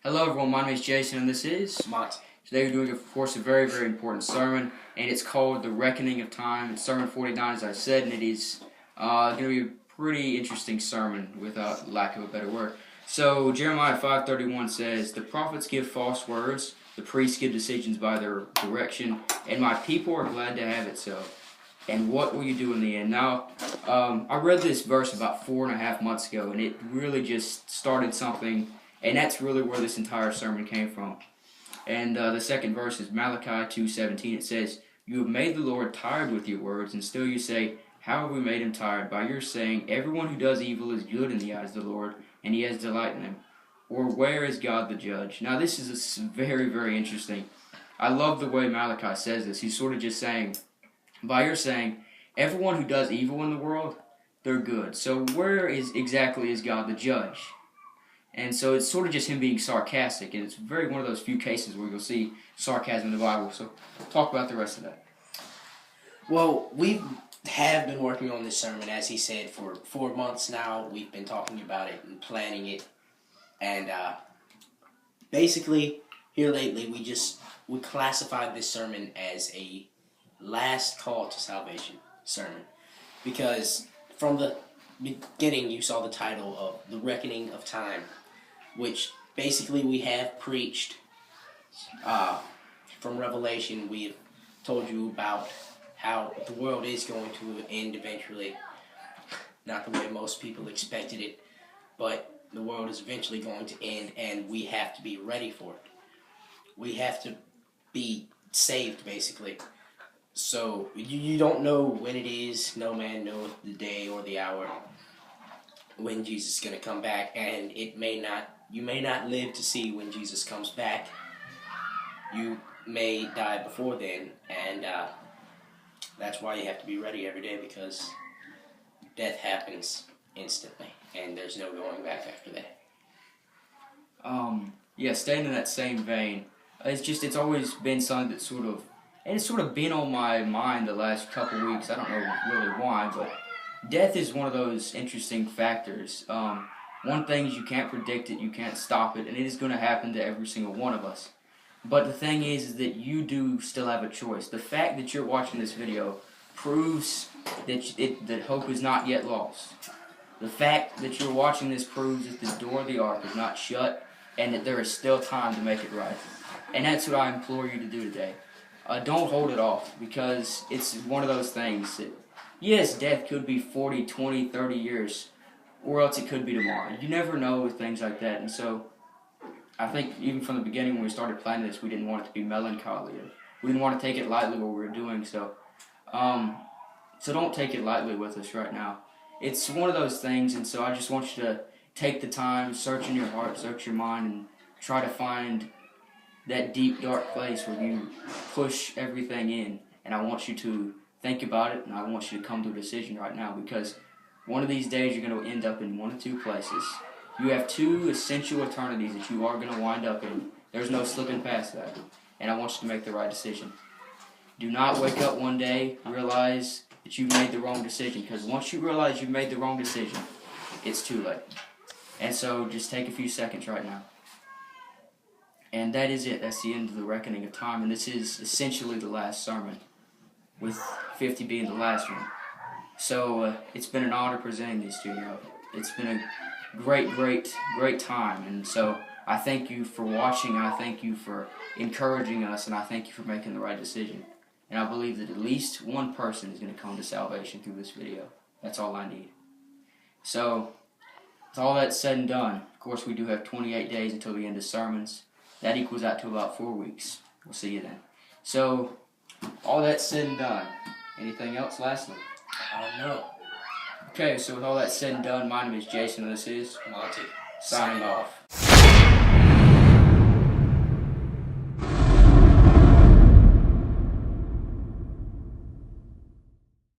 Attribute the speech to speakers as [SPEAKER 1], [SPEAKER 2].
[SPEAKER 1] Hello everyone, my name is Jason and this is
[SPEAKER 2] Monty.
[SPEAKER 1] Today we're doing, of course, a very, very important sermon, and it's called The Reckoning of Time. It's Sermon 49, as I said, and it is going to be a pretty interesting sermon, without lack of a better word. So, Jeremiah 5:31 says, "The prophets give false words, the priests give decisions by their direction, and my people are glad to have it so. And what will you do in the end?" Now, I read this verse about 4.5 months ago, and it really just started something, and that's really where this entire sermon came from. And the second verse is Malachi 2:17. It says, "You have made the Lord tired with your words, and still you say, 'How have we made him tired?' By your saying, 'Everyone who does evil is good in the eyes of the Lord, and he has delight in them.' Or where is God the judge?" Now this is very, very interesting. I love the way Malachi says this. He's sort of just saying, by your saying, everyone who does evil in the world, they're good. So where exactly is God the judge? And so it's sort of just him being sarcastic, and it's one of those few cases where you'll see sarcasm in the Bible. So talk about the rest of that.
[SPEAKER 2] Well, we have been working on this sermon, as he said, for 4 months now. We've been talking about it and planning it. And basically, here lately, we classified this sermon as a last call to salvation sermon. Because from the beginning, you saw the title of The Reckoning of Time, which basically we have preached from Revelation. We have told you about how the world is going to end eventually. Not the way most people expected it, but the world is eventually going to end, and we have to be ready for it. We have to be saved, basically. So you don't know when it is. No man knoweth the day or the hour when Jesus is going to come back, and you may not live to see when Jesus comes back. You may die before then, and that's why you have to be ready every day, because death happens instantly, and there's no going back after that.
[SPEAKER 1] Yeah, staying in that same vein, it's always been something that it's sort of been on my mind the last couple weeks. I don't know really why, but death is one of those interesting factors. One thing is you can't predict it, you can't stop it, and it is going to happen to every single one of us. But the thing is that you do still have a choice. The fact that you're watching this video proves that hope is not yet lost. The fact that you're watching this proves that the door of the ark is not shut, and that there is still time to make it right. And that's what I implore you to do today. Don't hold it off, because it's one of those things that, yes, death could be 40, 20, 30 years, or else it could be tomorrow. You never know with things like that. And so I think even from the beginning when we started planning this, we didn't want it to be melancholy. We didn't want to take it lightly what we were doing. So don't take it lightly with us right now. It's one of those things, and so I just want you to take the time, search in your heart, search your mind, and try to find that deep, dark place where you push everything in. And I want you to think about it, and I want you to come to a decision right now, because one of these days you're going to end up in one of two places. You have two essential eternities that you are going to wind up in. There's no slipping past that. And I want you to make the right decision. Do not wake up one day, realize that you've made the wrong decision, because once you realize you've made the wrong decision, it's too late. And so just take a few seconds right now. And that is it. That's the end of the reckoning of time. And this is essentially the last sermon, with 50 being the last one. So it's been an honor presenting these to you. It's been a great, great, great time. And so I thank you for watching. I thank you for encouraging us. And I thank you for making the right decision. And I believe that at least one person is going to come to salvation through this video. That's all I need. So with all that said and done, of course we do have 28 days until the end of sermons. That equals out to about 4 weeks. We'll see you then. So, all that said and done, anything else lastly?
[SPEAKER 2] No.
[SPEAKER 1] Okay, so with all that said and done, my name is Jason, and this is
[SPEAKER 2] Monty.
[SPEAKER 1] signing off.